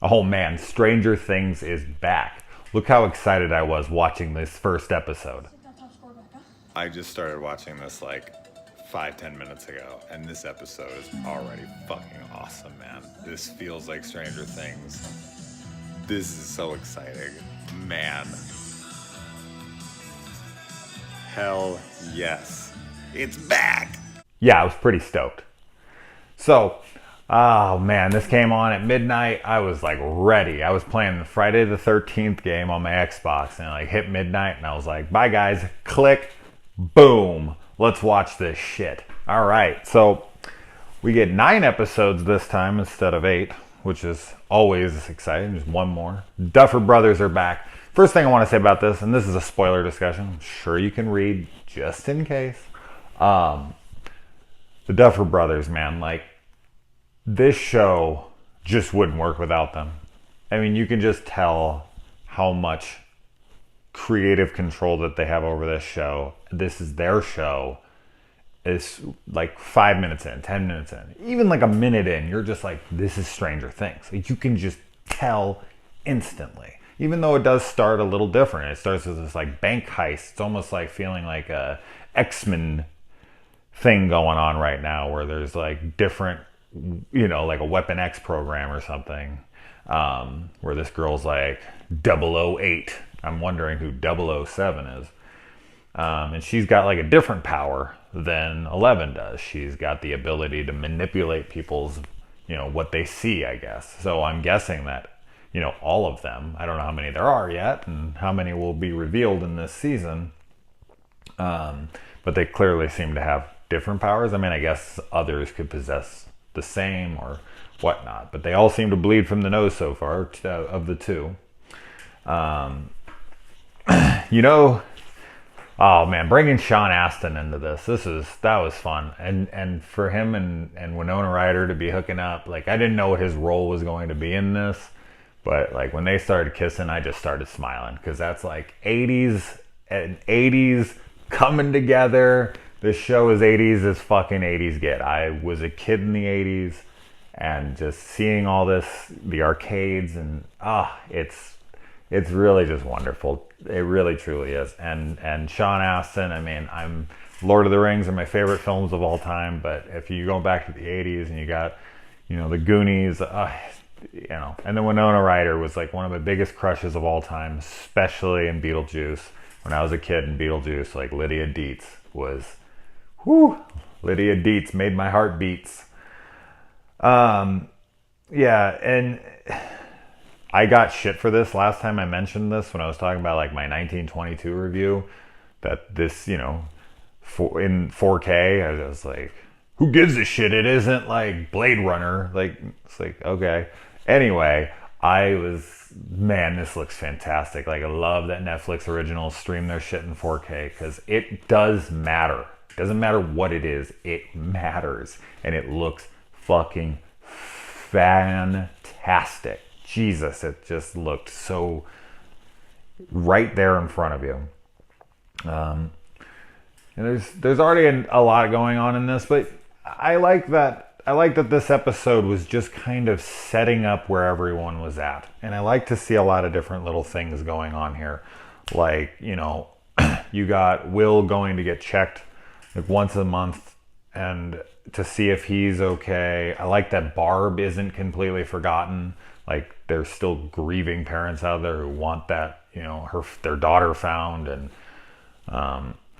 Oh man, Stranger Things is back. Look how excited I was watching this first episode. I just started watching this like 5-10 minutes ago, and this episode is already fucking awesome, man. This feels like Stranger Things. This is so exciting. Man. Hell yes. It's back! Yeah, I was pretty stoked. So, oh man, this came on at midnight. I was like ready. I was playing the Friday the 13th game on my Xbox, and it like hit midnight, and I was like, bye guys, click, boom, let's watch this shit. All right, so we get 9 episodes this time instead of 8, which is always exciting. Just one more. Duffer Brothers are back. First thing I want to say about this, and this is a spoiler discussion, I'm sure you can read just in case. The Duffer Brothers, man, like, this show just wouldn't work without them. I mean, you can just tell how much creative control that they have over this show. This is their show. It's like 5 minutes in, 10 minutes in, even like a minute in, you're just like, this is Stranger Things. Like, you can just tell instantly. Even though it does start a little different. It starts with this like bank heist. It's almost like feeling like a X-Men thing going on right now where there's like different, like a Weapon X program or something, where this girl's like 008. I'm wondering who 007 is. And she's got like a different power than Eleven does. She's got the ability to manipulate people's, what they see, I guess. So I'm guessing that, all of them, I don't know how many there are yet and how many will be revealed in this season. But they clearly seem to have different powers. I mean, I guess others could possess the same or whatnot, but they all seem to bleed from the nose so far, of the two. Oh man, bringing Sean Astin into that was fun, and for him and Winona Ryder to be hooking up, like, I didn't know what his role was going to be in this, but like when they started kissing, I just started smiling, because that's like 80s and 80s coming together. This show is 80s as fucking 80s get. I was a kid in the 80s, and just seeing all this, the arcades, and it's really just wonderful. It really truly is. And Sean Astin, I mean, Lord of the Rings are my favorite films of all time, but if you go back to the 80s and you got, the Goonies, and then Winona Ryder was like one of my biggest crushes of all time, especially in Beetlejuice. When I was a kid in Beetlejuice, like Lydia Dietz was, Lydia Dietz made my heart beats. Yeah, and I got shit for this last time I mentioned this when I was talking about like my 1922 review, that this, in 4K, I was like, who gives a shit? It isn't like Blade Runner. Like, it's like, okay. Anyway, man, this looks fantastic. Like, I love that Netflix originals stream their shit in 4K, because it does matter. It doesn't matter what it is. It matters. And it looks fucking fantastic. Jesus, it just looked so right there in front of you. And there's already a lot going on in this, but I like that this episode was just kind of setting up where everyone was at. And I like to see a lot of different little things going on here. Like, you got Will going to get checked like once a month and to see if he's okay. I like that Barb isn't completely forgotten. Like, there's still grieving parents out there who want that, their daughter found. And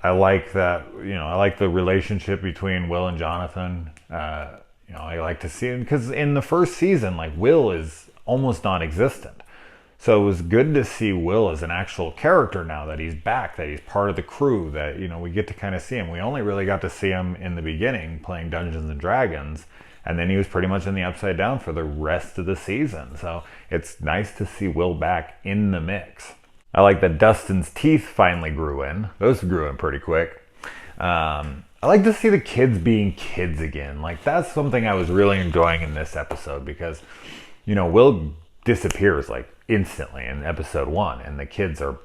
I like that, I like the relationship between Will and Jonathan. I like to see it, because in the first season, like, Will is almost non-existent. So it was good to see Will as an actual character now that he's back, that he's part of the crew, that, we get to kind of see him. We only really got to see him in the beginning playing Dungeons and Dragons. And then he was pretty much in the Upside Down for the rest of the season. So it's nice to see Will back in the mix. I like that Dustin's teeth finally grew in. Those grew in pretty quick. I like to see the kids being kids again. Like, that's something I was really enjoying in this episode, because, Will disappears like instantly in episode 1, and the kids are,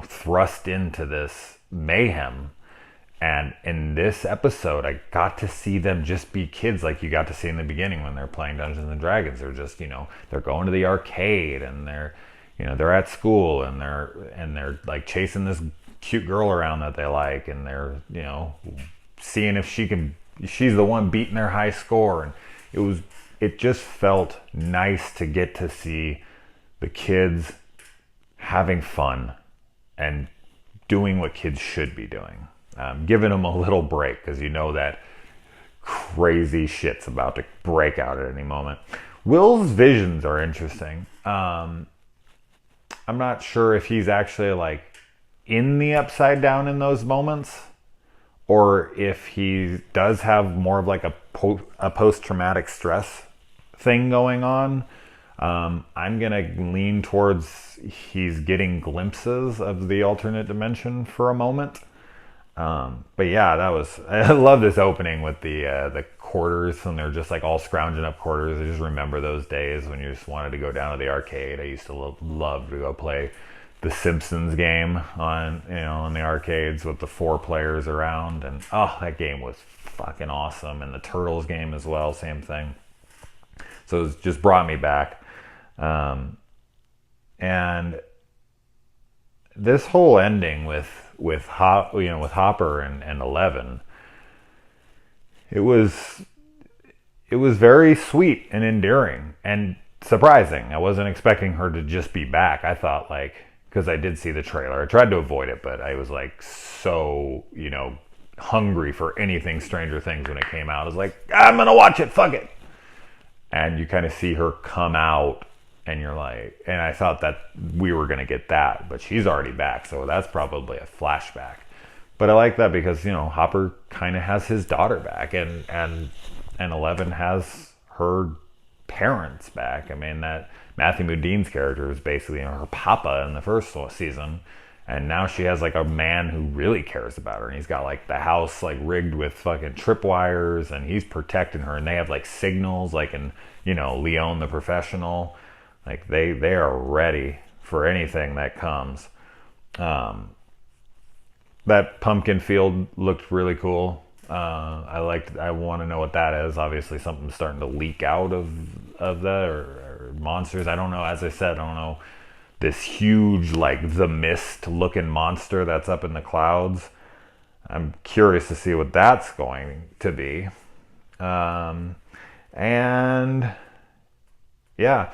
thrust into this mayhem. And in this episode, I got to see them just be kids like you got to see in the beginning when they're playing Dungeons and Dragons. They're just, they're going to the arcade and they're at school and they're like chasing this cute girl around that they like, and they're, seeing if she's the one beating their high score. And it just felt nice to get to see the kids having fun and doing what kids should be doing. Giving them a little break, because that crazy shit's about to break out at any moment. Will's visions are interesting. I'm not sure if he's actually like in the Upside Down in those moments, or if he does have more of like a post-traumatic stress thing going on. I'm gonna lean towards he's getting glimpses of the alternate dimension for a moment. But yeah, I love this opening with the quarters, and they're just like all scrounging up quarters. I just remember those days when you just wanted to go down to the arcade. I used to love to go play the Simpsons game on the arcades with the 4 players around, and that game was fucking awesome. And the Turtles game as well, same thing. So it just brought me back. And this whole ending with Hopper and Eleven, it was very sweet and endearing and surprising. I wasn't expecting her to just be back. I thought, because I did see the trailer, I tried to avoid it, but I was so hungry for anything Stranger Things when it came out. I was like, I'm gonna watch it, fuck it. And you kind of see her come out, and you're like, and I thought that we were going to get that, but she's already back, so that's probably a flashback. But I like that because, Hopper kind of has his daughter back, and Eleven has her parents back. I mean, that Matthew Modine's character is basically her papa in the first season, and now she has a man who really cares about her, and he's got the house rigged with fucking tripwires, and he's protecting her, and they have signals in Leon the Professional. They are ready for anything that comes. That pumpkin field looked really cool. I want to know what that is. Obviously something's starting to leak out of that, or monsters. I don't know. As I said, I don't know. This huge, the mist looking monster that's up in the clouds. I'm curious to see what that's going to be. And yeah,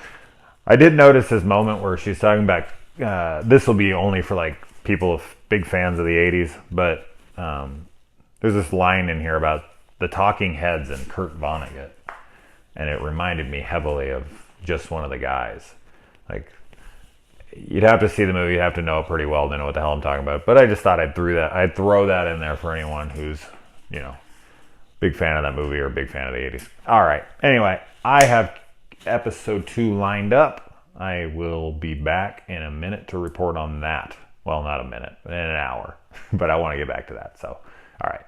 I did notice this moment where she's talking about, this will be only for people big fans of the 80s, but there's this line in here about the Talking Heads and Kurt Vonnegut, and it reminded me heavily of Just One of the Guys. You'd have to see the movie, you'd have to know it pretty well to know what the hell I'm talking about, but I just thought I'd throw that in there for anyone who's big fan of that movie or big fan of the 80s. All right, anyway, I have episode 2 lined up. I will be back in a minute to report on that. Well, not a minute, in an hour, but I want to get back to that. So, all right.